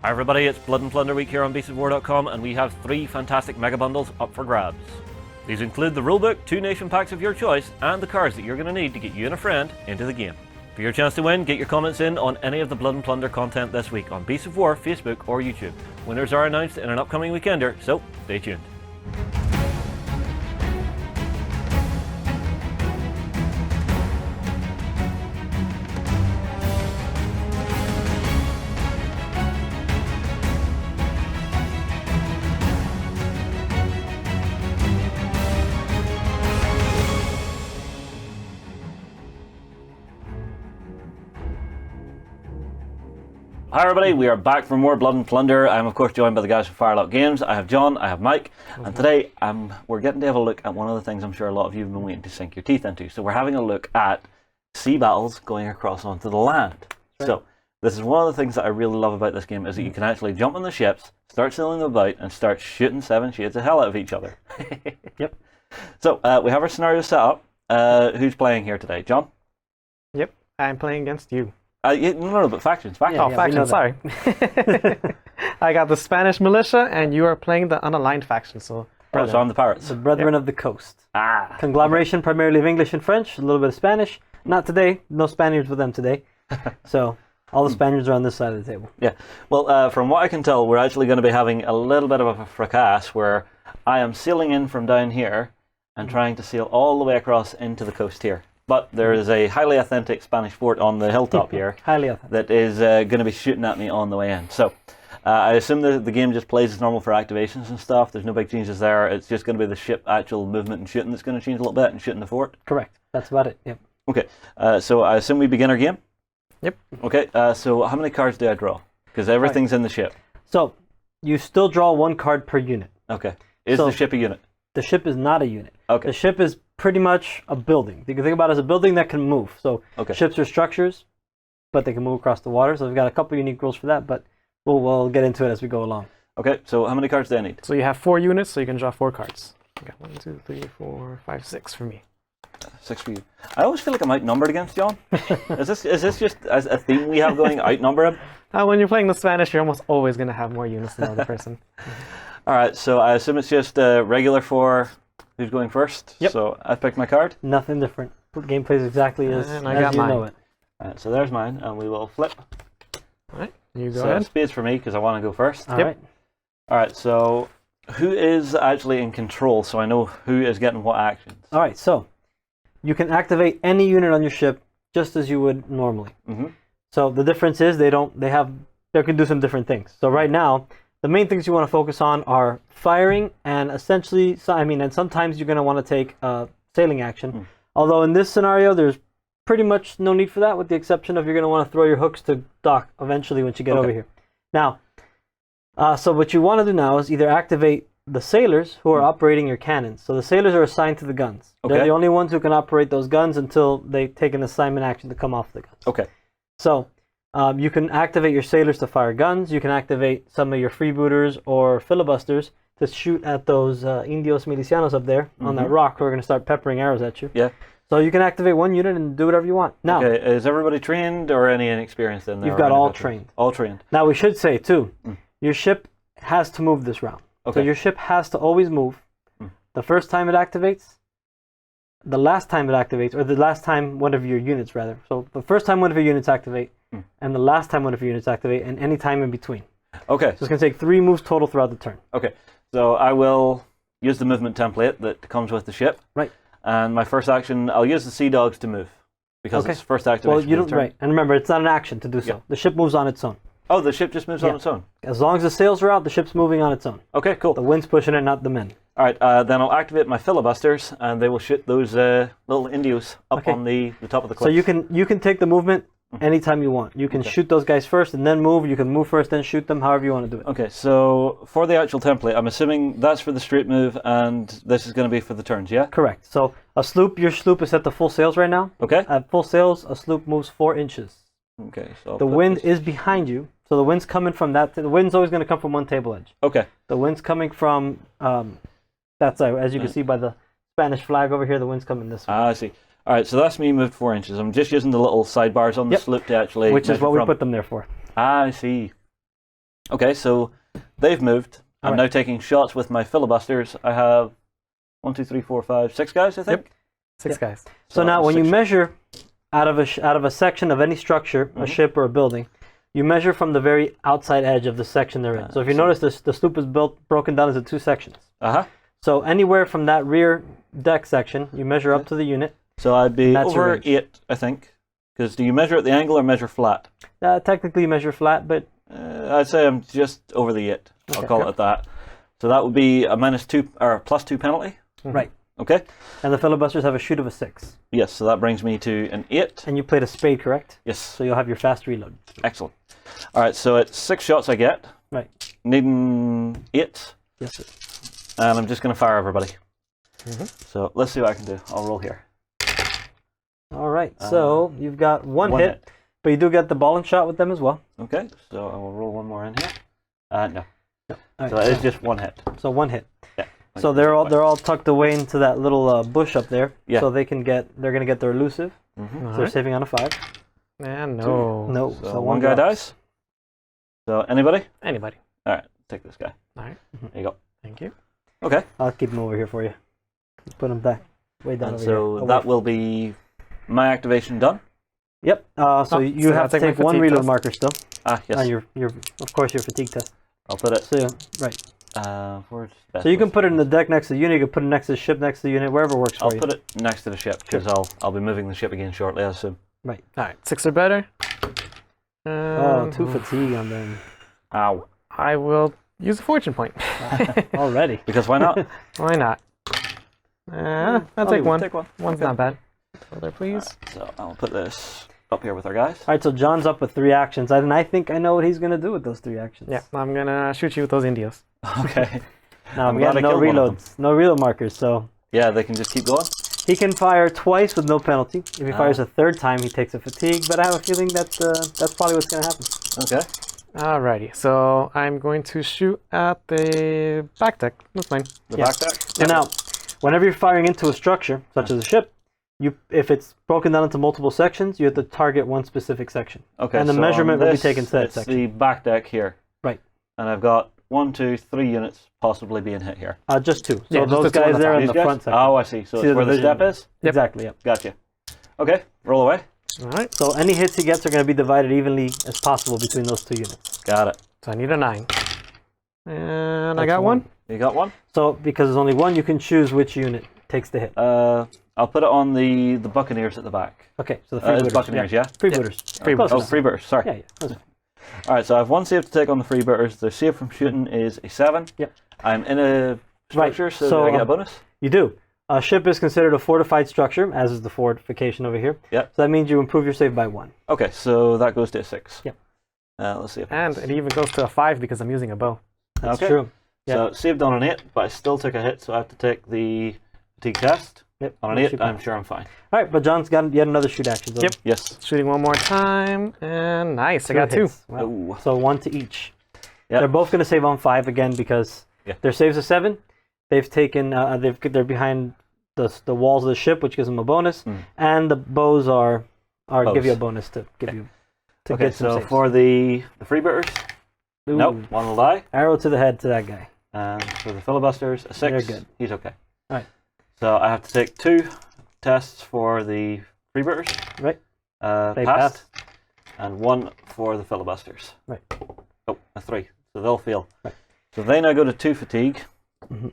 Hi everybody, it's Blood and Plunder week here on beastsofwar.com, and we have 3 fantastic mega bundles up for grabs. These include the rulebook, 2 nation packs of your choice, and the cards that you're going to need to get you and a friend into the game. For your chance to win, get your comments in on any of the Blood and Plunder content this week on Beasts of War, Facebook or YouTube. Winners are announced in an upcoming weekender, so stay tuned. Hi everybody, we are back for more Blood and Plunder. I'm of course joined by the guys from Firelock Games. I have John, I have Mike, and today we're getting to have a look at one of the things I'm sure a lot of you have been waiting to sink your teeth into. So we're having a look at sea battles going across onto the land. Right. So this is one of the things that I really love about this game, is that you can actually jump on the ships, start sailing them about, and start shooting 7 shades of hell out of each other. Yep. So we have our scenario set up. Who's playing here today? John? Yep, I'm playing against you. No, but factions. Oh, factions, sorry. I got the Spanish militia, and you are playing the unaligned faction, so... so I'm the pirates. The Brethren of the Coast. Ah. Conglomeration primarily of English and French, a little bit of Spanish. Not today, no Spaniards with them today. So, all the Spaniards are on this side of the table. Yeah, well, from what I can tell, we're actually going to be having a little bit of a fracas where I am sailing in from down here and trying to sail all the way across into the coast here. But there is a highly authentic Spanish fort on the hilltop here Highly authentic. that is going to be shooting at me on the way in. So I assume the game just plays as normal for activations and stuff. There's no big changes there. It's just going to be the ship actual movement and shooting that's going to change a little bit, and shooting the fort. Correct. That's about it. Yep. Okay, so I assume we begin our game? Yep. Okay, so how many cards do I draw? Because everything's in the ship. So, you still draw 1 card per unit. Okay. Is the ship a unit? The ship is not a unit. Okay. The ship is pretty much a building. You can think about it as a building that can move. So ships are structures, but they can move across the water. So we've got a couple unique rules for that, but we'll get into it as we go along. Okay, so how many cards do I need? So you have 4 units, so you can draw 4 cards. Okay, 1, 2, 3, 4, 5, 6 for me. 6 for you. I always feel like I'm outnumbered against John. Is this just a theme we have going, outnumber him? When you're playing the Spanish, you're almost always going to have more units than the other person. All right, so I assume it's just regular for who's going first. Yep. So I picked my card. Nothing different. The game plays exactly as you know it. All right, so there's mine, and we will flip. All right, you go so ahead. Spades for me, because I want to go first. All right. All right, so who is actually in control, so I know who is getting what actions? All right, so you can activate any unit on your ship just as you would normally. Mm-hmm. So the difference is they can do some different things. So right now, the main things you want to focus on are firing and essentially, and sometimes you're going to want to take sailing action. Although in this scenario, there's pretty much no need for that, with the exception of you're going to want to throw your hooks to dock eventually once you get over here. Now, so what you want to do now is either activate the sailors who are operating your cannons. So the sailors are assigned to the guns. They're the only ones who can operate those guns until they take an assignment action to come off the guns. Okay. So you can activate your sailors to fire guns. You can activate some of your freebooters or filibusters to shoot at those Indios Milicianos up there on that rock who are going to start peppering arrows at you. Yeah. So you can activate 1 unit and do whatever you want. Now, okay, is everybody trained or any inexperienced in there? You've got all trained. All trained. Now we should say too, your ship has to move this round. Okay. So your ship has to always move. The first time it activates, the last time it activates, or the last time one of your units rather. So the first time one of your units activate, and the last time one of your units activate, and any time in between. Okay. So it's going to take 3 moves total throughout the turn. Okay. So I will use the movement template that comes with the ship. Right. And my first action, I'll use the sea dogs to move, because it's first activation. Well, you don't. Right. And remember, it's not an action to do so. Yeah. The ship moves on its own. Oh, the ship just moves on its own? As long as the sails are out, the ship's moving on its own. Okay, cool. The wind's pushing it, not the men. All right, then I'll activate my filibusters, and they will shoot those little Indios up on the top of the cliff. So you can take the movement anytime you want. You can shoot those guys first and then move. You can move first, then shoot them, however you want to do it. Okay, so for the actual template, I'm assuming that's for the straight move, and this is going to be for the turns, yeah? Correct. So your sloop is set to full sails right now. Okay. At full sails, a sloop moves 4 inches. Okay, so the wind is behind you, so the wind's coming from that. The wind's always going to come from one table edge. Okay. The wind's coming from that side, as you can see by the Spanish flag over here. The wind's coming this way. I see. All right, so that's me moved 4 inches. I'm just using the little sidebars on the sloop to actually which is what we from. put them there for. I see. Okay, so they've moved. I'm Alright. now taking shots with my filibusters. I have 1, 2, 3, 4, 5, 6 guys, I think. Yep. 6 guys. So now, when you 6 measure out of a section of any structure, a ship or a building, you measure from the very outside edge of the section they're in. So if you notice, the sloop is broken down into 2 sections. So anywhere from that rear deck section, you measure up to the unit. So I'd be That's your over range. 8, I think. Because do you measure at the angle or measure flat? Technically, you measure flat, but I'd say I'm just over the 8. I'll call it that. So that would be a -2 or +2 penalty. right. Okay. And the filibusters have a shoot of a 6. Yes, so that brings me to an 8. And you played a spade, correct? Yes. So you'll have your fast reload. Excellent. All right, so it's 6 shots I get. Right. Needing 8. Yes, sir. And I'm just going to fire everybody. So let's see what I can do. I'll roll here. All right. So you've got one hit, but you do get the ball and shot with them as well. Okay, so I will roll one more in here. No. All So right, it is just 1 hit. so 1 hit. Yeah. So they're all tucked away into that little bush up there. Yeah. So they're gonna get their elusive. Mhm. So they're Alright. saving on a 5. And no. No. So one guy dies. So anybody? Anybody. All right, take this guy. Alright. There you go. Thank you. Okay. I'll keep him over here for you. Put him back, way down And over so here. that will be my activation done. Yep. So you so have to I'll take my take one fatigue reload test. marker still Ah, yes. on your of course your fatigue test. I'll put it. So right. Where's So you can put it in the deck next to the unit. You can put it next to the ship, next to the unit, wherever works I'll for you. put it next to the ship because I'll be moving the ship again shortly, I assume. Right. Alright. 6 or better. Oh, 2 fatigue on them Ow. I will use a fortune point. already. Because why not? Why not? I'll take one. Take one. One's not bad. Hold there, please. So I'll put this up here with our guys. All right. So John's up with 3 actions, and I think I know what he's gonna do with those 3 actions. Yeah, I'm gonna shoot you with those Indios. Okay. Now I'm we have glad I no killed one of reloads, no reload markers, so Yeah, they can just keep going. he can fire twice with no penalty. If he fires a 3rd time, he takes a fatigue. But I have a feeling that's probably what's gonna happen. Okay. Alrighty, so I'm going to shoot at the back deck. That's fine. The Yeah. back deck. So now, whenever you're firing into a structure, such as a ship, if it's broken down into multiple sections, you have to target one specific section. Okay. And the so measurement on will be this, taken to that it's section. the back deck here. Right. And I've got 1, 2, 3 units possibly being hit here. Just 2. So Yeah, just those the two on guys the there top. in These the guys? front section. Oh, I see. So See it's where the division? step is? Yep. Exactly. Yep. Gotcha. Okay, roll away. Alright, So any hits he gets are going to be divided evenly as possible between those 2 units. Got it. so I need a 9. And I That's got one. one. You got one? So because there's only one, you can choose which unit takes the hit. I'll put it on the Buccaneers at the back. Okay, so the It's freebooters. Buccaneers, yeah? Freebooters. Freebooters. Oh, freebooters, sorry. Yeah, yeah. That's fine. All right, so I have 1 save to take on the freebooters. The save from shooting is a 7. Yep. I'm in a structure, Right, so so, do I get a bonus? You do. A ship is considered a fortified structure, as is the fortification over here. Yep. So that means you improve your save by 1. Okay, so that goes to a 6. Yep. Let's see if And it even goes to a 5 because I'm using a bow. That's Okay. true. So saved on an 8, but I still took a hit, so I have to take the fatigue test. Yep. On an no 8, shoot I'm back. sure I'm fine. All right, but John's got yet another shoot action. So Yep. Yes. Shooting one more time, and nice, I got 2. hits. Wow. Ooh. So 1 to each. Yep. They're both going to save on 5 again because Yeah. their saves are 7. They've taken. They're behind the walls of the ship, which gives them a bonus, and the bows are give you a bonus to give you to Okay, get some so saves. for the freebooters, Ooh. nope, one will die. Arrow to the head to that guy. And for the filibusters, a 6. They're good. He's okay. Alright. So I have to take 2 tests for the freebooters. Right. They Passed. And 1 for the filibusters. Right. Oh, a 3. So they'll fail. Right. So they now go to 2 fatigue. Mhm.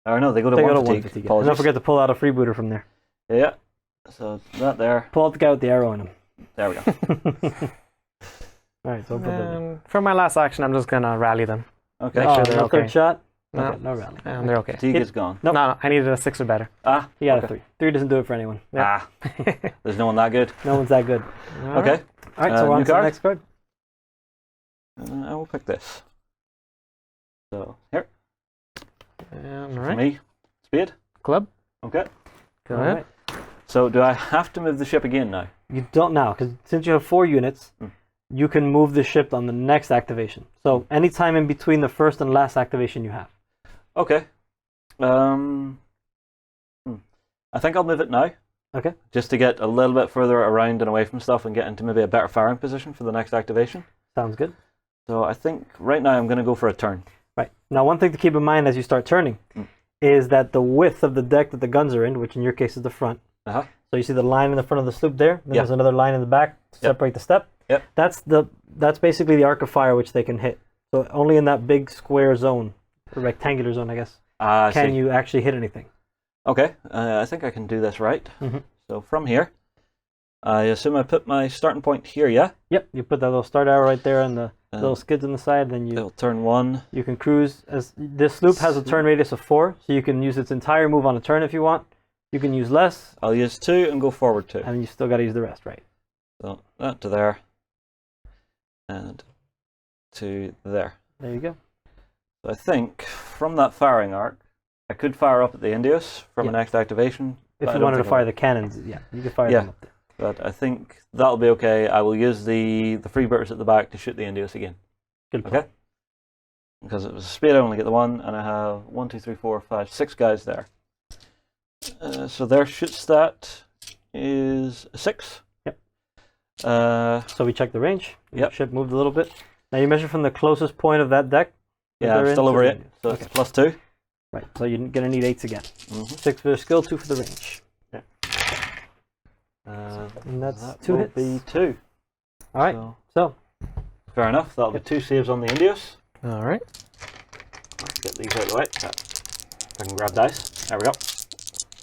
Or no, they go to, They 1, go to fatigue. 1 fatigue. And Apologies. don't forget to pull out a freebooter from there. Yeah. So that there. Pull out the guy with the arrow in him. There we go. All right, so overbuilding. For my last action, I'm just gonna rally them. Okay. Make sure they're no okay. third shot. No. Okay, no rally. And they're okay. Fatigue is gone. Nope. No, I needed a 6 or better. Ah. He got okay. a 3. 3 doesn't do it for anyone. Yeah. Ah. There's no one that good. No one's that good. Okay. All right, so we're on new to the card? next card. I will pick this. So here, All for right. me, spade. Club. Okay. Go All ahead. right. So do I have to move the ship again now? You don't now, because since you have 4 units, you can move the ship on the next activation. So anytime in between the first and last activation you have. Okay. I think I'll move it now. Okay. Just to get a little bit further around and away from stuff and get into maybe a better firing position for the next activation. Sounds good. So I think right now I'm going to go for a turn. Right. Now, one thing to keep in mind as you start turning is that the width of the deck that the guns are in, which in your case is the front. Uh-huh. So you see the line in the front of the sloop there. Then there's another line in the back to separate the step. Yep. That's basically the arc of fire which they can hit. So only in that big square zone, or rectangular zone, I guess, can you actually hit anything. Okay. I think I can do this right. So from here, I assume I put my starting point here, yeah? Yep. You put that little start arrow right there and the little skids on the side. Then it'll turn 1. You can cruise. As this sloop has a turn radius of 4, so you can use its entire move on a turn if you want. You can use less. I'll use 2 and go forward 2. And you still got to use the rest, right? So that to there. And to there. There you go. So I think from that firing arc, I could fire up at the Indios from a next activation. If you wanted to fire the cannons, you could fire them up there. But I think that'll be okay. I will use the freebooters at the back to shoot the Indios again. Good point. Okay? Because it was a speed, I only get the 1, and I have 1, 2, 3, 4, 5, 6 guys there. So their shoot stat is 6. Yep. So we check the range. Yep. Ship moved a little bit. Now you measure from the closest point of that deck. Yeah, I'm still over 8, so it's +2. Right, so you're going to need 8s again. 6 for the skill, 2 for the range. Yeah. And that's that 2 will hits. be 2. All right, so. Fair enough, that'll be 2 saves on the Indios. All right. Get these out of the way. If I can grab dice. There we go.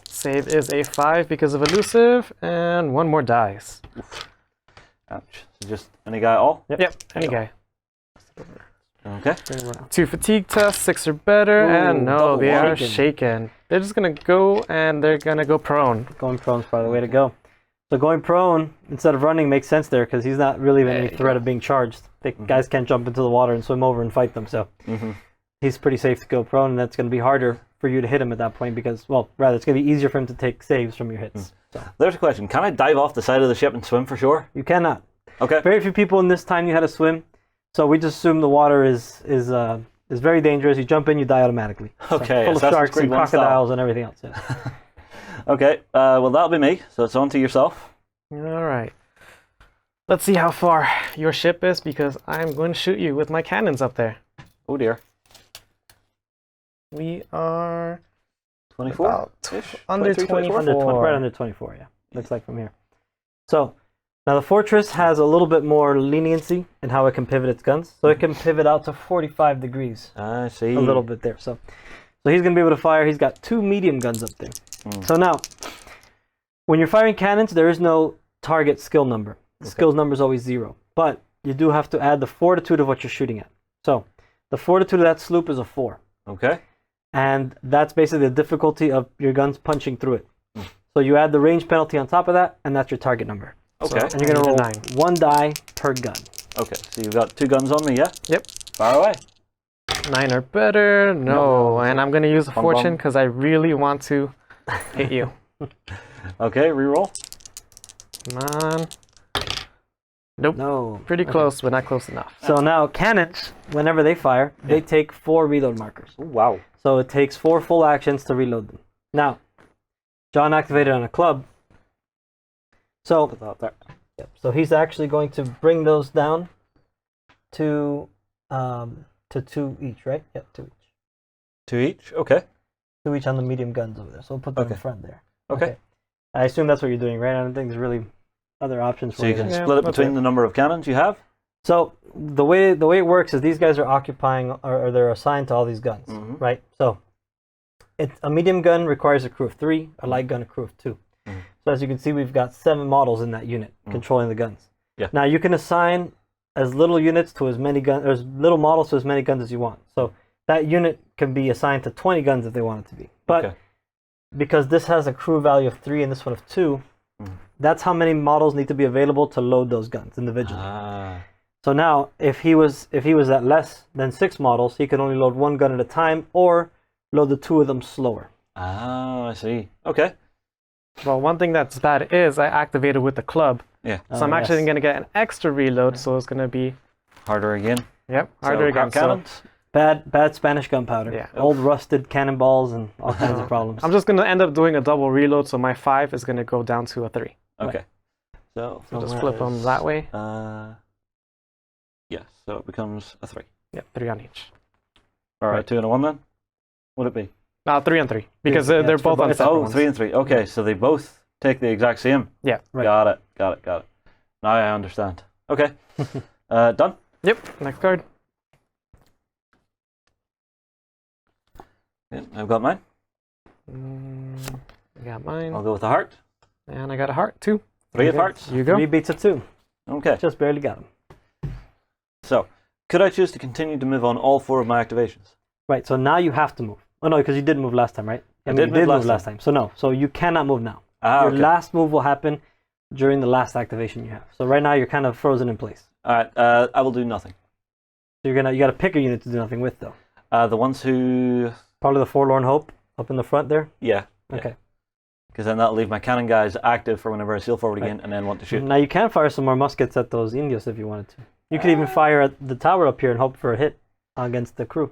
Save is a 5 because of elusive, and 1 more dice. Oof. Ouch. So just any guy at all? Yep, any guy. Okay. 2 fatigue tests, 6 or better, and no, double they are shaken. shaken. They're just gonna go and they're gonna go prone. Going prone is probably the way to go. So going prone instead of running makes sense there because he's not really in any threat of being charged. The guys can't jump into the water and swim over and fight them, so he's pretty safe to go prone, and that's going to be harder for you to hit him at that point because, well, rather it's going to be easier for him to take saves from your hits. So. There's a question. Can I dive off the side of the ship and swim for shore? You cannot. Okay. Very few people in this time knew how to swim, so we just assume the water is very dangerous. You jump in, you die automatically. Okay. So full of sharks and crocodiles and everything else. Yeah. Okay. Well, that'll be me. So it's on to yourself. All right. Let's see how far your ship is because I'm going to shoot you with my cannons up there. Oh dear. We are 24? about under 24. Right under 24, yeah. Looks like from here. So, now the Fortress has a little bit more leniency in how it can pivot its guns. So it can pivot out to 45 degrees. I see. A little bit there. So he's going to be able to fire. He's got 2 medium guns up there. So now, when you're firing cannons, there is no target skill number. The skills number is always 0. But you do have to add the fortitude of what you're shooting at. So the fortitude of that sloop is a 4. Okay. And that's basically the difficulty of your guns punching through it. So you add the range penalty on top of that, and that's your target number. Okay. So, and you're going to roll 9. 1 die per gun. Okay, so you've got 2 guns on me, yeah? Yep. Fire away. 9 or better. No. And I'm going to use a Bum, fortune bum. because I really want to hit you. Okay, reroll. Come on. Nope. No. Pretty close, but not close enough. So now cannons, whenever they fire, they take 4 reload markers. Oh, wow. So it takes 4 full actions to reload them. Now, John activated on a club. So, Put that there. so he's actually going to bring those down to 2 each, right? Yep, 2 each. 2 each? Okay. 2 each on the medium guns over there. So we'll put them in front there. Okay. I assume that's what you're doing, right? I don't think there's really other options for So you can split it between the number of cannons you have? So the way it works is these guys are occupying or they're assigned to all these guns, right? So a medium gun requires a crew of 3, a light gun a crew of 2. So as you can see, we've got 7 models in that unit controlling the guns. Yeah. Now you can assign as little units to as many guns, or as little models to as many guns as you want. So that unit can be assigned to 20 guns if they want it to be. But because this has a crew value of 3 and this one of 2, that's how many models need to be available to load those guns individually. So now, if he was at less than 6 models, he can only load 1 gun at a time, or load the 2 of them slower. Ah, I see. Okay. Well, one thing that's bad is I activated with the club. Yeah. So I'm actually going to get an extra reload, so it's going to be... Harder again. Yep, harder again. Cannons? Bad Spanish gunpowder. Yeah. Old rusted cannonballs and all kinds of problems. I'm just going to end up doing a double reload, so my 5 is going to go down to a 3. Okay. So I'll just flip them that way. Yes, so it becomes a 3. Yep, 3 on each. All right, Right. 2 and a 1 then? Would it be? 3 and 3 because Yeah, they're it's for both on both. separate Oh, ones. 3 and 3. Okay, so they both take the exact same. Yeah. Right. Got it. Now I understand. Okay. Done? Yep. Next card. Yeah, I've got mine. I got mine, I'll go with the heart. and I got a heart too. 3 of Okay, hearts. You go. 3 beats a 2. Okay. Just barely got him. So, could I choose to continue to move on all 4 of my activations? Right, so now you have to move. Oh no, because you did move last time, right? I mean, did you move last time. So no, so you cannot move now. Ah, Your okay. last move will happen during the last activation you have. So right now you're kind of frozen in place. All right. I will do nothing. So you got to pick a unit to do nothing with though. The ones who, Probably the Forlorn Hope up in the front there. yeah. Okay. Because then that'll leave my cannon guys active for whenever I seal forward again and then want to shoot. Now you can fire some more muskets at those Indios if you wanted to. You could even fire at the tower up here and hope for a hit against the crew.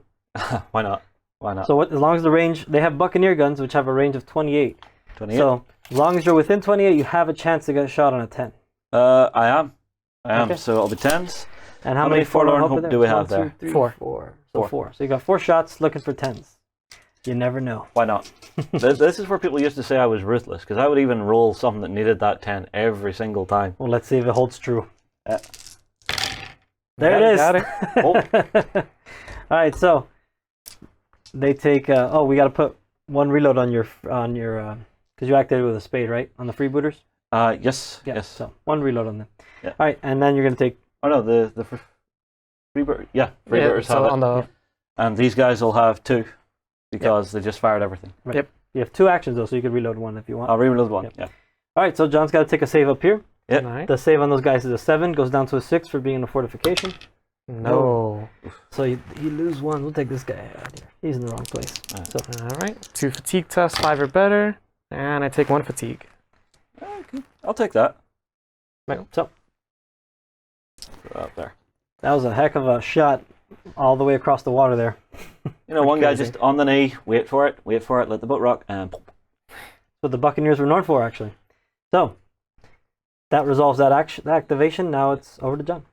Why not? Why not? So what, as long as the range, they have Buccaneer guns which have a range of 28. 28. So as long as you're within 28, you have a chance to get a shot on a 10. I am. Okay. So it'll be 10s. And How many Forlorn Hope are there? do we have 1, 2, there? 3, 4. 4. So Four. 4. So you got 4 shots looking for 10s. You never know. Why not? This is where people used to say I was ruthless, because I would even roll something that needed that 10 every single time. Well, let's see if it holds true. Yeah. There Yeah, it is. got it. All right, so they take. Oh, we got to put 1 reload on your because you activated with a spade, right? On the freebooters. Yes. Yeah. Yes. So 1 reload on them. Yeah. All right, and then you're gonna take. Oh no, the freebird. Yeah, freebooters so have on it. the And these guys will have 2, because they just fired everything. Right. Yep. You have 2 actions though, so you can reload 1 if you want. I'll reload 1. Yep. Yeah. All right, so John's got to take a save up here. Yep. All right. The save on those guys is a 7, goes down to a 6 for being in a fortification. No. So you lose 1. We'll take this guy out here. He's in the wrong place. So All right. 2 fatigue tests, 5 or better, and I take 1 fatigue. Okay. I'll take that. so Put it up there. that was a heck of a shot all the way across the water there. You know, one guy Crazy. just on the knee, wait for it, let the boat rock, and pop. What the Buccaneers were known for, actually. So that resolves that activation. Now it's over to John.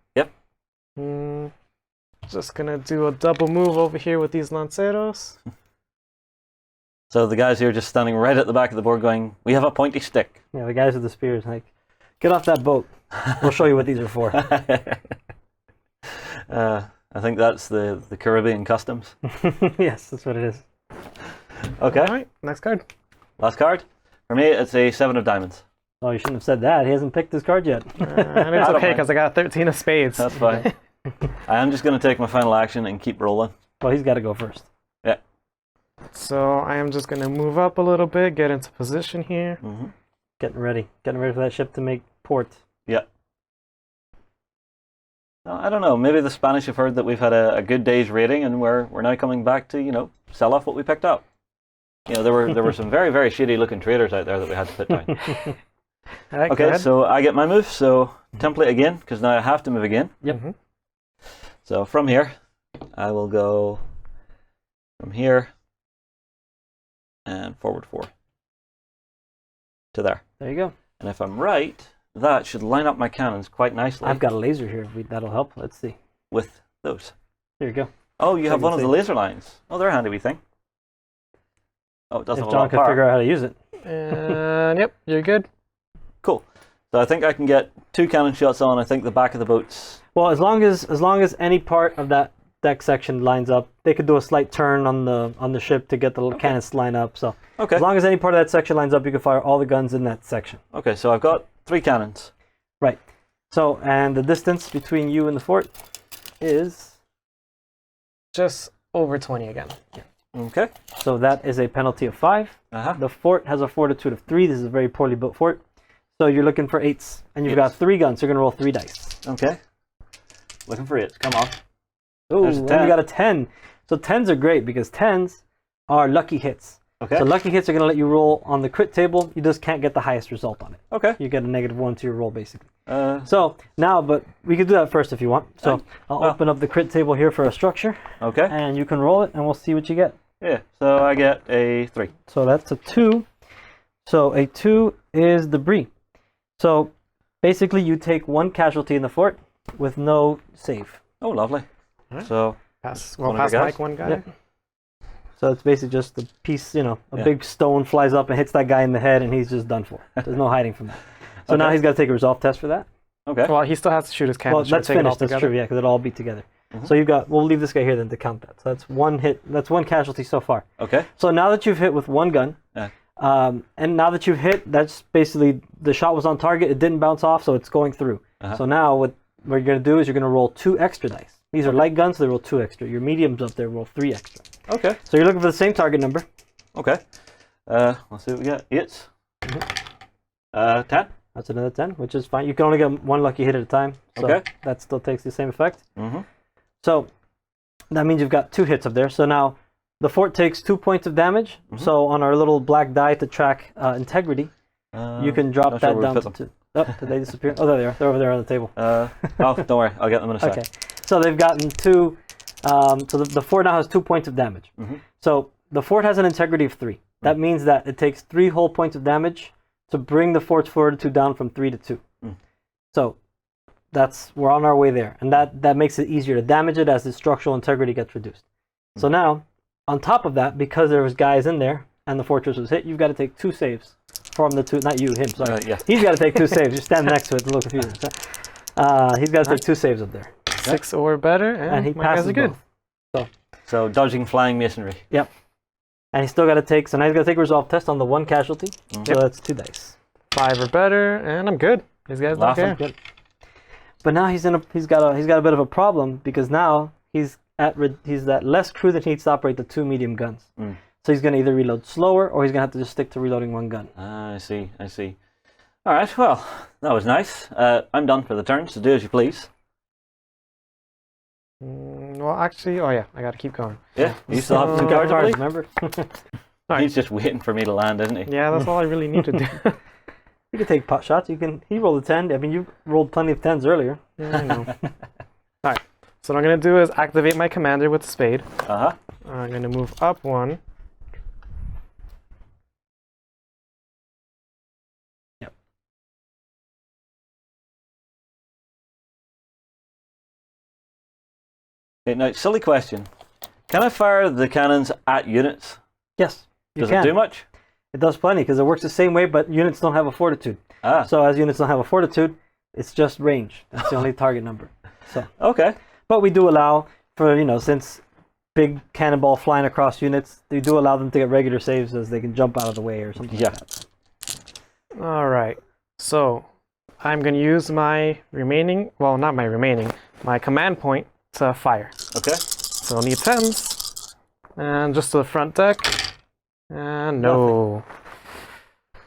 Just gonna do a double move over here with these lanceros. So the guys here just standing right at the back of the board going, we have a pointy stick. Yeah, the guys with the spears, like, get off that boat. We'll show you what these are for. I think that's the Caribbean customs. Yes, that's what it is. Okay, All right. Next card. last card. For me, it's a 7 of diamonds. Oh, you shouldn't have said that. He hasn't picked his card yet. And it's I don't okay mind. because I got 13 of spades. That's fine. I am just going to take my final action and keep rolling. Well, he's got to go first. Yeah. So I am just gonna move up a little bit, get into position here. Mm-hmm. Getting ready for that ship to make port. Yeah. I don't know. Maybe the Spanish have heard that we've had a good day's raiding, and we're now coming back to sell off what we picked up. There were some very very shady looking traders out there that we had to put down. All right, go Okay, ahead. so I get my move. So template again, because now I have to move again. Yep. Mhm. So from here, I will go from here and forward 4 to there. There you go. And if I'm right, that should line up my cannons quite nicely I've got a laser here. That'll help. Let's see. with those. There you go. Oh, you have can one of the see. laser lines. Oh, they're a handy wee thing. Oh, it doesn't If have a John lot of can power. figure out how to use it. And yep, you're good. Cool. So I think I can get 2 cannon shots on, I think, the back of the boats. Well, as long as any part of that deck section lines up, they could do a slight turn on the ship to get the cannons to line up. So Okay. as long as any part of that section lines up, you can fire all the guns in that section. Okay, so I've got 3 cannons. Right. So, and the distance between you and the fort is, Just over 20 again. Okay. so that is a penalty of 5. Uh-huh. The fort has a fortitude of 3. This is a very poorly built fort. So you're looking for 8s, and you've got 3 guns. So you're going to roll 3 dice. Okay. Looking for it. Come on. Ooh, There's a and 10. you got a 10. So 10s are great because 10s are lucky hits. Okay. So lucky hits are going to let you roll on the crit table. You just can't get the highest result on it. Okay. You get a -1 to your roll, basically. Uh, So now, but we could do that first if you want. So I'll well. open up the crit table here for a structure, okay. and you can roll it, and we'll see what you get. Yeah. So I get a 3. So that's a 2. So a 2 is debris. So basically, you take 1 casualty in the fort with no save. Oh, lovely. Alright. So, Pass One of your guys? Mike one guy. Yep. So it's basically just a piece, you know, a Yeah. big stone flies up and hits that guy in the head, and he's just done for. There's no hiding from that. So now Okay. he's got to take a resolve test for that. okay. Well, he still has to shoot his cannon. Well, Should we that's take it all finished. That's together? true, yeah, because it'll all be together. Mhm. So you've got, we'll leave this guy here then to count that. So that's one hit, that's one casualty so far. Okay. So now that you've hit with one gun, Yeah. and now that you've hit, that's basically, the shot was on target, it didn't bounce off, so it's going through. Uh-huh. So now what you're going to do is you're going to roll 2 extra dice. These are light guns, so they roll 2 extra. Your mediums up there roll 3 extra. Okay. So you're looking for the same target number. Okay. Let's see what we get. 8. 10. That's another 10, which is fine. You can only get one lucky hit at a time. So Okay. that still takes the same effect. Mm-hmm. So that means you've got 2 hits up there. So now the fort takes 2 points of damage. Mhm. So on our little black die to track integrity, you can drop not sure that where we down put to 2. Oh, did they disappear? Oh, there they are. They're over there on the table. oh, don't worry. I'll get them in a sec. Okay. So they've gotten 2. So the fort now has 2 points of damage. Mhm. So the fort has an integrity of 3. That means that it takes 3 whole points of damage to bring the fort's fortitude down from 3 to 2. Mm. So we're on our way there, and that makes it easier to damage it as the structural integrity gets reduced. So now, on top of that, because there was guys in there and the fortress was hit, you've got to take 2 saves from the 2. Not you, him. Sorry. Yeah. He's got to take 2 saves. You're standing next to it. It's a little confusing. He's got to take 2 saves up there, 6 or better, and he my guys passes are good. both. So dodging flying masonry. And he's still got to take. So now he's got to take a resolve test on the 1 casualty. Mhm. So that's 2 dice. 5 or better, and I'm good. These guys don't Laughing. care. Good. But now he's got a bit of a problem because now he's at less crew that needs to operate the 2 medium guns. Mm. So he's going to either reload slower or he's going to have to just stick to reloading 1 gun. I see. I see. All right. Well, that was nice. I'm done for the turn, so do as you please. Well, actually, oh yeah, I gotta keep going. Yeah. You still have So- 2 Got cards, I cards, believe? remember? Alright. He's just waiting for me to land, isn't he? Yeah, that's all I really need to do. You can take pot shots. He rolled a 10. I mean, you rolled plenty of 10s earlier. Yeah, I know. Alright, so what I'm gonna do is activate my commander with the spade. Uh-huh. I'm gonna move up 1. Yep. Okay, now, silly question. Can I fire the cannons at units? Yes, you Does can. it do much? It does plenty because it works the same way, but units don't have a fortitude. Ah, So as units don't have a fortitude, it's just range. That's the only target number. So, okay. but we do allow for, since big cannonball flying across units, they do allow them to get regular saves as they can jump out of the way or something Yeah. like that. Alright, so I'm gonna use my remaining, well, not my remaining, my command point to fire. Okay. So I'll need 10s. And just to the front deck. And no.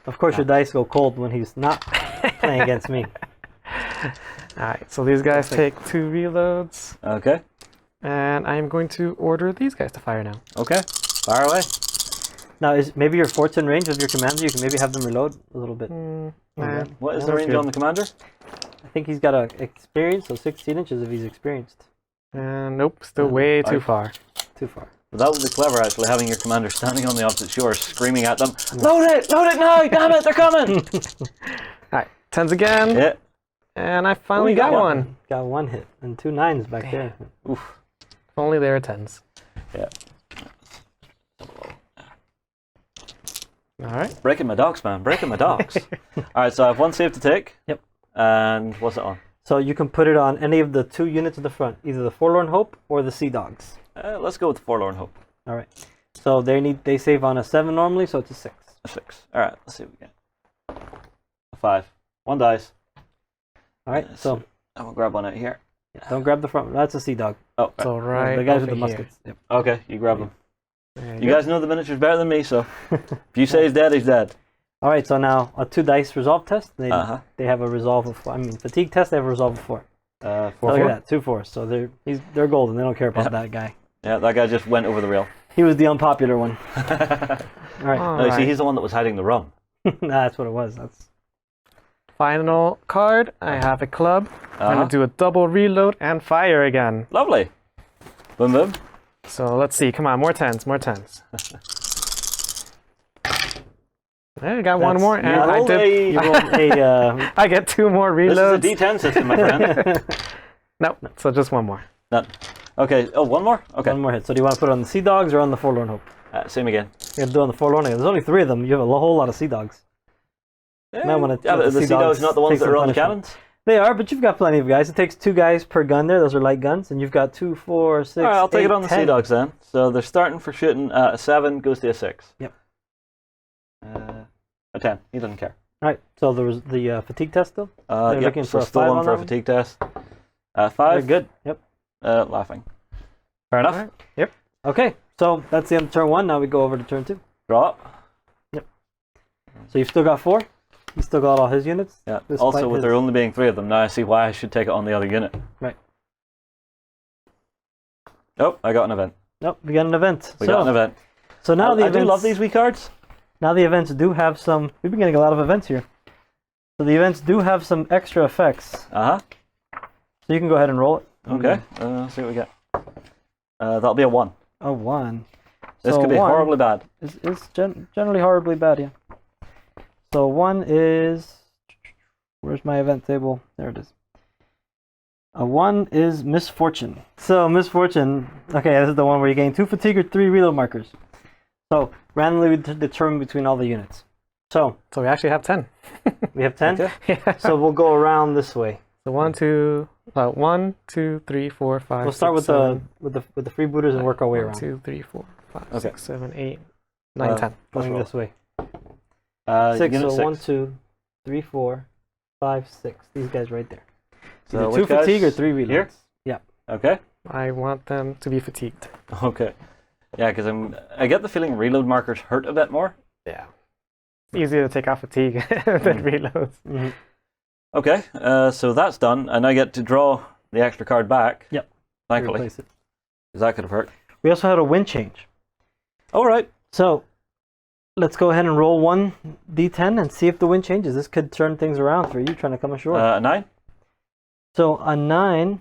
Of course, your dice go cold when he's not playing against me. Alright, so these guys take 2 reloads. Okay. And I'm going to order these guys to fire now. Okay. Fire away. Now, is maybe your fort's in range of your commander? You can maybe have them reload a little bit. Nah. What is Yeah, the that's range good. on the commander? I think he's got a experience, so 16 inches if he's experienced. And nope, still way too I- far. Too far. But that would be clever, actually, having your commander standing on the opposite shore, screaming at them, "Load it! Load it now! Damn it, they're coming!" Alright, 10s again. Yeah. And I finally you got got one. Got 1 hit and 2 9s back there. Oof. If only they were 10s. Yeah. Alright. Breaking my docks, man. Breaking my docks. All right, so I have 1 save to take. Yep. And what's it on? So you can put it on any of the 2 units at the front, either the Forlorn Hope or the Sea Dogs. Let's go with the Forlorn Hope. All right. So they save on a 7 normally, so it's a 6. A 6. All right, let's see what we get. A 5. 1 dice. All right. So I'm going to grab one out here. don't grab the front. That's a Sea Dog. Oh, So right the guys with over the here. muskets. Yep. okay, you grab them. There You go. guys know the miniatures better than me, so if you say he's dead, he's dead. All right. So now a 2 dice resolve test. They Uh-huh. they have a resolve of 4. I mean fatigue test. They have a resolve of 4. 4, So look 4. at that, 2 4s. So they're golden. They don't care about Yep. that guy. Yeah, that guy just went over the rail. He was the unpopular one. All right. No, you see, he's the one that was hiding the rum. Nah, that's what it was. That's Final card, I have a club. I'm Uh-huh. gonna do a double reload and fire again. Lovely. Boom, boom. So let's see, come on, more 10s, more 10s. There, I got one That's- more, you and I rolled did. you rolled a. I get 2 more This reloads. is a D10 system, my friend. Nope, so just one more. None. Okay. Oh, one more. Okay. One more hit. So do you want to put it on the Sea Dogs or on the Forlorn Hope? Same again. You have to do it on the Forlorn Hope. There's only 3 of them. You have a whole lot of Sea Dogs. Yeah, but the Sea Dogs not the ones that are on the cannons. They are, but you've got plenty of guys. It takes 2 guys per gun there. Those are light guns, and you've got 2, 4, 6. All right, I'll take 8, it on the 10. Sea Dogs then. So they're starting for shooting a 7 goes to a 6. Yep. A 10. He doesn't care. All right. So there was the fatigue test still. They're Yep, looking so for a still 5 one on for a that one? fatigue test. 5. Very good. Yep. Laughing. Fair enough. Alright. Yep. Okay. So that's the end of turn 1. Now we go over to turn 2. Draw. So you've still got 4. He's still got all his units. Yeah. Despite Also, with his- there only being 3 of them, now I see why I should take it on the other unit. Right. Oh, I got an event. Nope, we got an event. We got an event. So now the I do events, love these wee cards. Now the events do have some. We've been getting a lot of events here. So the events do have some extra effects. Uh huh. So you can go ahead and roll it. Okay. Let's see what we get. That'll be a 1. A 1. This So could be 1 horribly bad. It's generally horribly bad, yeah. So 1 is. Where's my event table? There it is. A 1 is misfortune. So misfortune. Okay, this is the one where you gain 2 fatigue or 3 reload markers. So randomly we determine between all the units. So So we actually have 10. we have 10. Okay. Yeah. So we'll go around this way. So 1, 2, 1, 2, 3, 4, 5. We'll start 6, with 7, the freebooters and work our way 1, around. 2, 3, 4, 5, Okay. 6, 7, 8, 9, 10. Going roll. this way. 6. Unit So 6. 1, 2, 3, 4, 5, 6. These guys right there. So Either which 2 fatigue or guys? 3 reloads. Here? Yeah. Okay. I want them to be fatigued. Okay. Yeah, because I get the feeling reload markers hurt a bit more. Yeah. Easier to take off fatigue than reloads. Mm-hmm. Okay. So that's done, and I get to draw the extra card back. Yep. Thankfully, Replace it. because that could have hurt. We also had a wind change. All right. So let's go ahead and roll 1 d10 and see if the wind changes. This could turn things around for you trying to come ashore. A 9. So a 9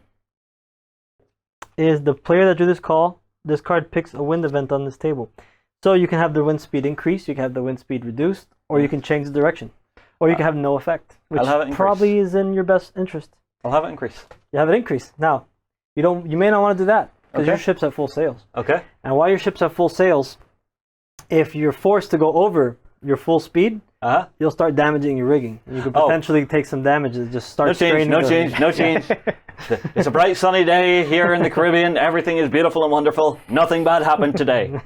is the player that drew this call. This card picks a wind event on this table. So you can have the wind speed increase, you can have the wind speed reduced, or you can change the direction. Or you can have no effect, which I'll have it increase. probably is in your best interest. I'll have it increase. You have it increase. Now, you may not want to do that because Okay. your ship's at full sails. Okay. And while your ship's at full sails, if you're forced to go over your full speed, you'll start damaging your rigging. And you could potentially take some damage and just start No change. straining No the- change. No change. It's a bright sunny day here in the Caribbean. Everything is beautiful and wonderful. Nothing bad happened today.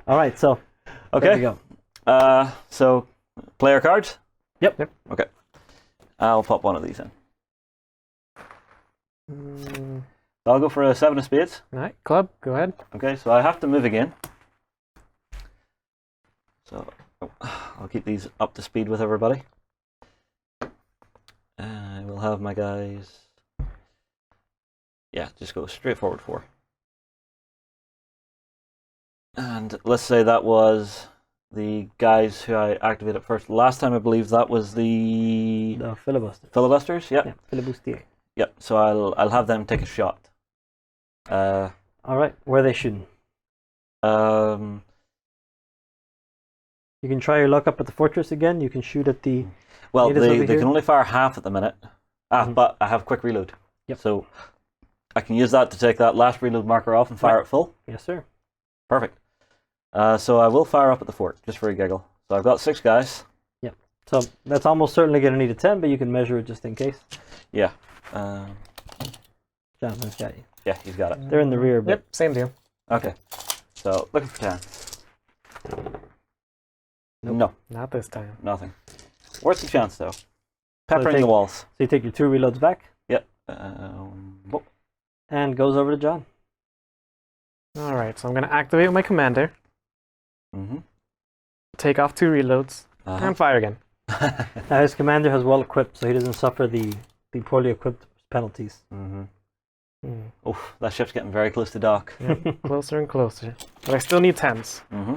All right, so Okay. there you go. So player cards. Yep. Okay. I'll pop one of these in. I'll go for a 7 of spades. Alright, club, go ahead. Okay, so I have to move again. So I'll keep these up to speed with everybody. I will have my guys. Yeah, just go straight forward 4. And let's say that was the guys who I activated first. Last time I believe that was the The filibuster. filibusters. Yep. Yeah, filibustier. Yep. So I'll have them take a shot. All right, where are they shooting? Um. You can try your luck up at the fortress again. You can shoot at the. Well, Natives over they here? can only fire half at the minute. But I have quick reload. Yep. So I can use that to take that last reload marker off and fire it full. Yes, sir. Perfect. So I will fire up at the fort, just for a giggle. So I've got 6 guys. So that's almost certainly going to need a 10, but you can measure it just in case. Yeah. Jonathan's got you. Yeah, he's got it. They're in the rear, but Yep, same deal. Okay. So looking for 10. Nope. No, Not this time. nothing. Where's the chance, though? Peppering take- the walls. so you take your 2 reloads back Yep. Whoop. and goes over to John. Alright, so I'm going to activate my commander, Mm-hmm. take off 2 reloads, and fire again. Now his commander has well equipped, so he doesn't suffer the poorly equipped penalties. Mm-hmm. Hmm. Oof, that ship's getting very close to dock. Yep, closer and closer. But I still need 10s. Mm-hmm.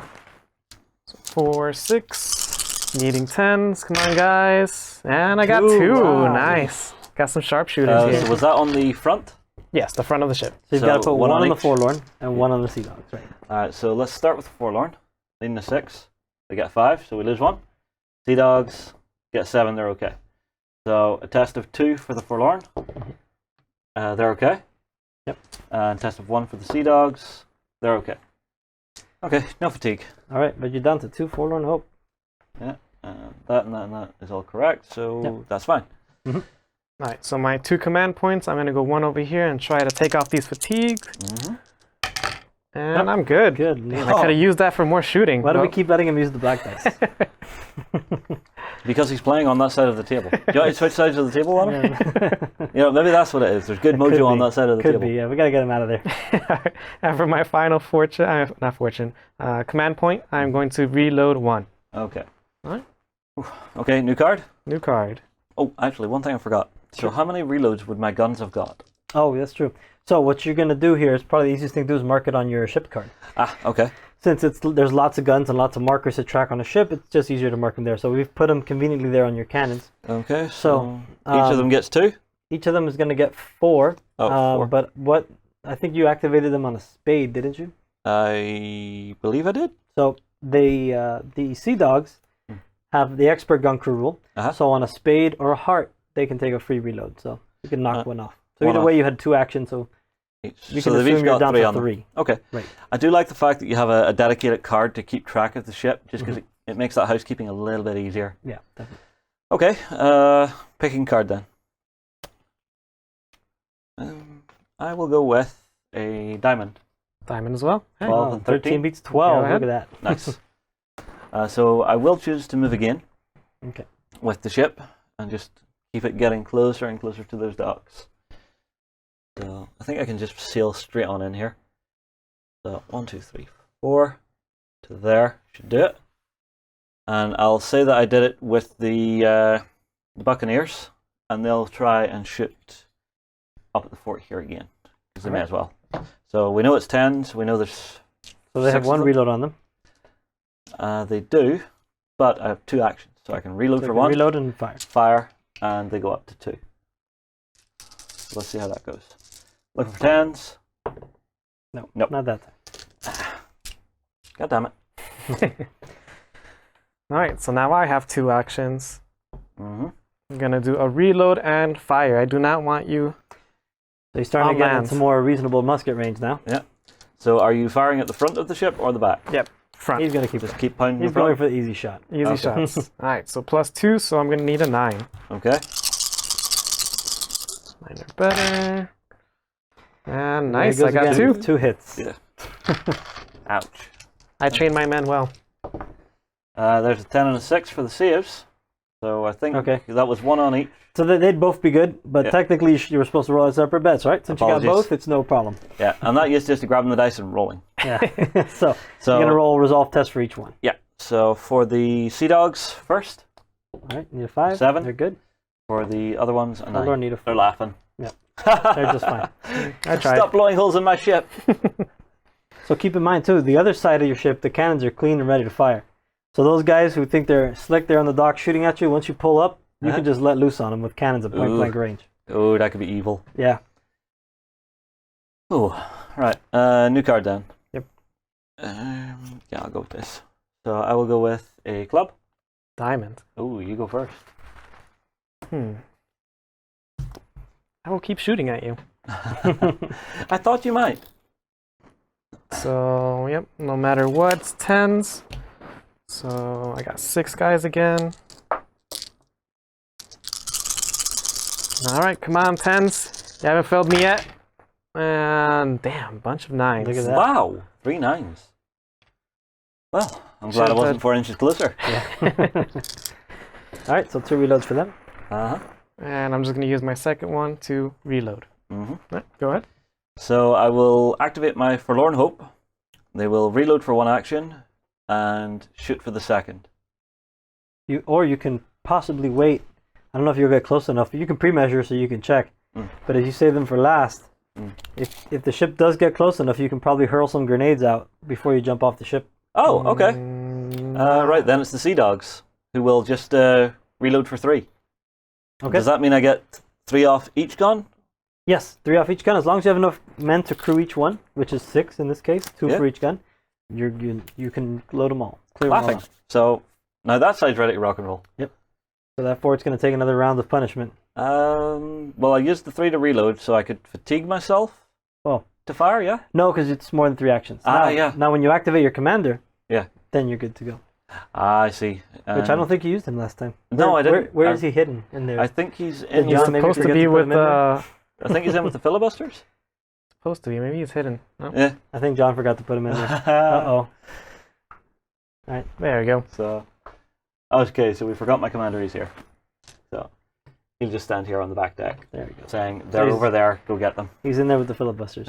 So 4, 6, needing 10s. Come on, guys. And I got 2, 2. wow. Nice. Got some sharpshooters here. So was that on the front? Yes, the front of the ship. So you've So got to put one one on on the each? Forlorn and one on the Sea Dogs, right? Alright, so let's start with the Forlorn. Leading a 6. They get 5, so we lose 1. Sea Dogs get 7, they're okay. So a test of 2 for the Forlorn. They're okay. Yep. And test of 1 for the Sea Dogs. They're okay. Okay, no fatigue. All right, but you're down to 2 Forlorn Hope. Yeah, that and that and that is all correct, so Yep. that's fine. All right, so my 2 command points, I'm going to go 1 over here and try to take off these fatigues. And I'm good. Good. Man, I could have used that for more shooting. Why do we keep letting him use the black dice? Because he's playing on that side of the table. Do you want to switch sides of the table on him? You know, maybe that's what it is. There's good mojo on that side of the Could table. be, yeah. We got to get him out of there. And for my final command point, I'm going to reload 1. Okay. All right. Okay, new card. New card. Oh, actually, one thing I forgot. So how many reloads would my guns have got? Oh, that's true. So what you're going to do here is probably the easiest thing to do is mark it on your ship card. Ah, okay. Since there's lots of guns and lots of markers to track on a ship, it's just easier to mark them there. So we've put them conveniently there on your cannons. Okay, So, each of them gets 2? Each of them is going to get 4. Oh, 4. But I think you activated them on a spade, didn't you? I believe I did. So the Sea Dogs have the expert gun crew rule. So on a spade or a heart, they can take a free reload. So you can knock one off. So either way, you had 2 actions. So you can assume you're down to 3. Okay. Right. I do like the fact that you have a dedicated card to keep track of the ship, just because it makes that housekeeping a little bit easier. Yeah, definitely. Okay, picking card then. I will go with a diamond. Diamond as well. 12 and 13 beats 12. Go Look at that. Nice. So I will choose to move again. Okay. With the ship and just keep it getting closer and closer to those docks. So I think I can just sail straight on in here. So 1, 2, 3, 4 to there should do it. And I'll say that I did it with the Buccaneers, and they'll try and shoot up at the fort here again, because they may as well. So we know it's 10s. We know there's. So they have 1 reload on them. They do, but I have 2 actions, so I can reload for 1. Reload and fire. Fire, and they go up to 2. Let's see how that goes. Looking for 10s. No, nope. Not that time. God damn it. Alright, so now I have 2 actions. Mm-hmm. I'm going to do a reload and fire. I do not want you. So you're starting to get into more reasonable musket range now. Yeah. So are you firing at the front of the ship or the back? Yep, front. He's going to keep Just keep pounding He's the front. going for the easy shot. Easy shots. Alright, so +2, so I'm going to need a 9. Okay. 9 are better. And nice, I got again. 2. 2 hits. Yeah. Ouch. I trained my men well. There's a 10 and a 6 for the saves. So I think that was 1 on each. So they'd both be good, but technically you were supposed to roll as separate bets, right? Since Apologies. you got both, it's no problem. Yeah, and that is just grabbing the dice and rolling. Yeah. so you're going to roll a resolve test for each one. Yeah. So for the Sea Dogs first. All right, need a 5. 7. They're good. For the other ones, a 9. Need a 4. They're laughing. Yeah. They're just fine. I tried. Stop blowing holes in my ship. So keep in mind, too, the other side of your ship, the cannons are clean and ready to fire. So those guys who think they're slick there on the dock shooting at you, once you pull up, you can just let loose on them with cannons at point-blank range. Oh, that could be evil. Yeah. Oh, right. New card then. Yep. Yeah, I'll go with this. So I will go with a club. Diamond. Oh, you go first. I will keep shooting at you. I thought you might. So, yep, no matter what, it's 10s. So I got 6 guys again. Alright, come on, 10s. You haven't failed me yet. And damn, bunch of 9s. Look at that. Wow, 3 9s. Well, I'm glad I wasn't 4 inches closer. Yeah. Alright, so 2 reloads for them. Uh-huh. And I'm just going to use my second one to reload. Mm-hmm. Right, go ahead. So I will activate my Forlorn Hope. They will reload for 1 action and shoot for the second. Or you can possibly wait. I don't know if you'll get close enough, but you can pre-measure so you can check. But if you save them for last, if the ship does get close enough, you can probably hurl some grenades out before you jump off the ship. Oh, okay. Right, then it's the Sea Dogs, who will just reload for 3. Okay. Does that mean I get 3 off each gun? Yes, 3 off each gun. As long as you have enough men to crew each one, which is 6 in this case, 2 for each gun, you can load them all. Clear them all out. So now that side's ready to rock and roll. Yep. So that fort's going to take another round of punishment. Well, I used the 3 to reload, so I could fatigue myself. Oh. To fire, yeah? No, because it's more than 3 actions. Yeah. Now, when you activate your commander, Yeah. then you're good to go. I see. Which I don't think you used him last time. No, I didn't. Where is he hidden in there? I think he's in. Did John He's maybe supposed to forget be to put with him in there? I think he's in with the filibusters. Supposed to be. Maybe he's hidden. No? Yeah. I think John forgot to put him in there. Uh-oh. There we go. So, okay, so we forgot my commander. He's here. So he'll just stand here on the back deck, There we go. saying they're He's- over there. Go get them. He's in there with the filibusters.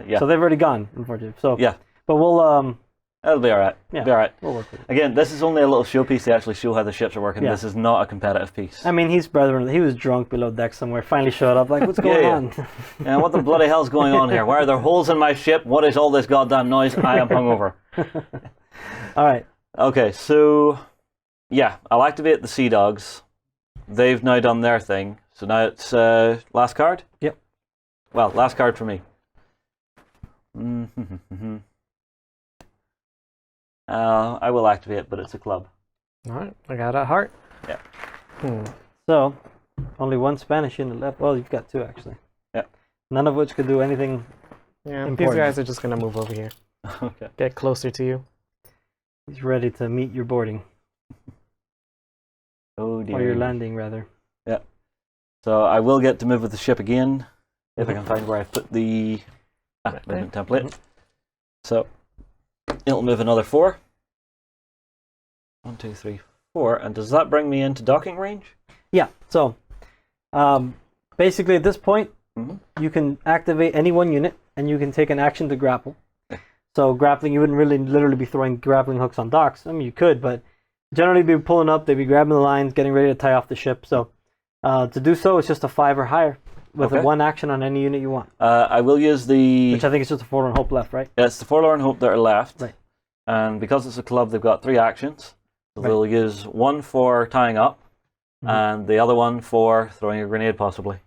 Yeah. So they've already gone, unfortunately. So Yeah. But we'll That'll be all right. Yeah. Be all right. we'll work with it. Again, this is only a little showpiece to actually show how the ships are working. Yeah. This is not a competitive piece. I mean, he's brethren. He was drunk below deck somewhere. Finally showed up. Like, what's going Yeah. on? And what the bloody hell's going on here? Why are there holes in my ship? What is all this goddamn noise? I am hungover. All right. Okay, so yeah, I'll activate the Sea Dogs. They've now done their thing. So now it's last card? Yep. Well, last card for me. I will activate, but it's a club. All right. I got a heart. Yeah. So, only 1 Spanish unit left. Well, you've got 2 actually. Yeah. None of which could do anything. Yeah. These Important. guys are just gonna move over here. Okay. Get closer to you. He's ready to meet your boarding. Oh dear. Or your landing, rather. So I will get to move with the ship again if I can find where I put the Right movement template. So it'll move another 4. 1, 2, 3, 4. And does that bring me into docking range? Yeah. So, basically at this point, Mhm. you can activate any 1 unit, and you can take an action to grapple. So grappling, you wouldn't really literally be throwing grappling hooks on docks. I mean, you could, but generally be pulling up, they'd be grabbing the lines, getting ready to tie off the ship. So to do so, it's just a 5 or higher with Okay. a 1 action on any unit you want. I will use the. Which I think is just a Forlorn Hope left, right? Yeah, it's the Forlorn Hope that are left. Right. And because it's a club, they've got 3 actions. So Right. they'll use 1 for tying up, Mhm. and the other 1 for throwing a grenade, possibly.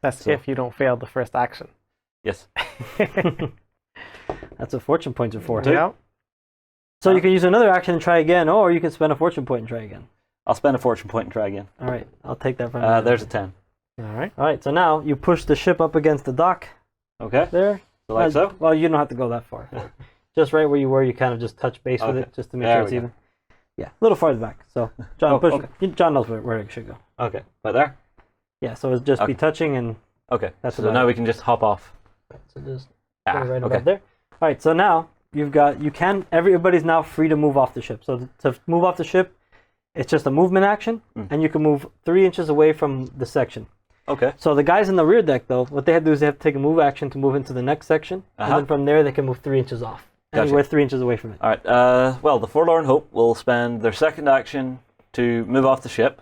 That's So- if you don't fail the first action. Yes. That's what fortune points are for. Yeah. So you can use another action and try again, or you can spend a fortune point and try again. I'll spend a fortune point and try again. All right, I'll take that from you. There's a 10. All right. All right, so now you push the ship up against the dock Okay. there. Like so? Well, you don't have to go that far. Just right where you were, you kind of just touch base with Okay. it, just to make There sure we it's go. even. Yeah, a little farther back. So John, Oh, push. okay. John knows where it should go. Okay. Right there? Yeah, so it's just be Okay. touching, and Okay. That's so about now it. we can just hop off. so just put it right okay. about there. All right, so now everybody's now free to move off the ship. So to move off the ship, it's just a movement action, and you can move 3 inches away from the section. Okay. So the guys in the rear deck, though, what they have to do is they have to take a move action to move into the next section, and then from there they can move 3 inches off. Gotcha. Anywhere 3 inches away from it. All right. Well, the Forlorn Hope will spend their second action to move off the ship.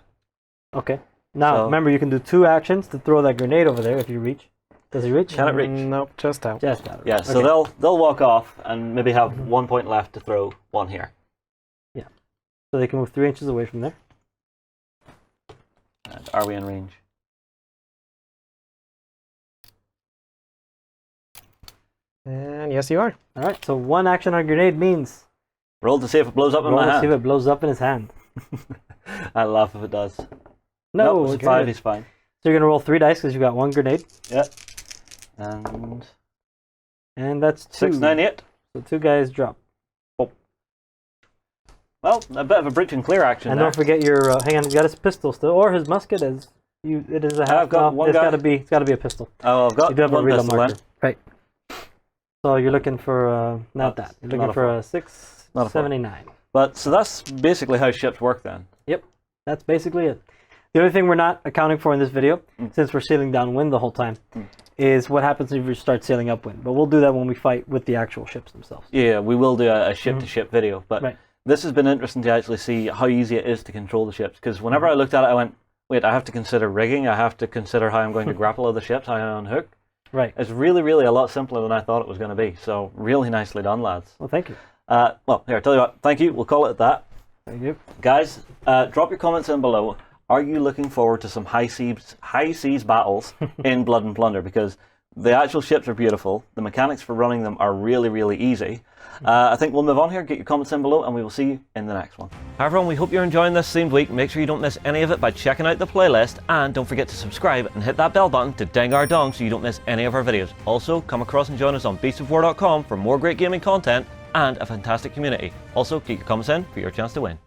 Okay. Now, So- remember, you can do 2 actions to throw that grenade over there if you reach. Does he reach? Can it reach? Nope, just out. Just out. Yeah. So Okay. they'll walk off and maybe have 1 point left to throw 1 here. So they can move 3 inches away from there. And are we in range? And yes, you are. All right. So 1 action on a grenade means Roll to see if it blows up in roll my to see if hand. it blows up in his hand. I laugh if it does. No, Nope, it's a okay. 5. He's fine. So you're gonna roll 3 dice because you got 1 grenade, Yeah. And and that's 2. 6, 9, 8. So 2 guys drop. Well, a bit of a breach and clear action And there. don't forget your hang on, he's got his pistol still, or his musket is you. It is a half. I've got no, one it's guy. It's got to be a pistol. Oh, I've got You do have a one reload pistol marker, then. right? So you're looking for not Not- that. You're not looking a for four. a 6 Not a four. 79. But so that's basically how ships work then. That's basically it. The only thing we're not accounting for in this video, since we're sailing downwind the whole time, is what happens if you start sailing upwind. But we'll do that when we fight with the actual ships themselves. Yeah, we will do a ship-to-ship video, but Right. this has been interesting to actually see how easy it is to control the ships. Because whenever I looked at it, I went, wait, I have to consider rigging, I have to consider how I'm going to grapple other ships, how I unhook. Right. It's really, really a lot simpler than I thought it was going to be. So really nicely done, lads. Well, thank you. Well, here, I'll tell you what, thank you, we'll call it at that. Thank you. Guys, drop your comments in below. Are you looking forward to some high seas battles in Blood and Plunder? Because The actual ships are beautiful. The mechanics for running them are really, really easy. I think we'll move on here, get your comments in below, and we will see you in the next one. Hi everyone, we hope you're enjoying this themed week. Make sure you don't miss any of it by checking out the playlist, and don't forget to subscribe and hit that bell button to ding our dong so you don't miss any of our videos. Also, come across and join us on beastsofwar.com for more great gaming content and a fantastic community. Also, keep your comments in for your chance to win.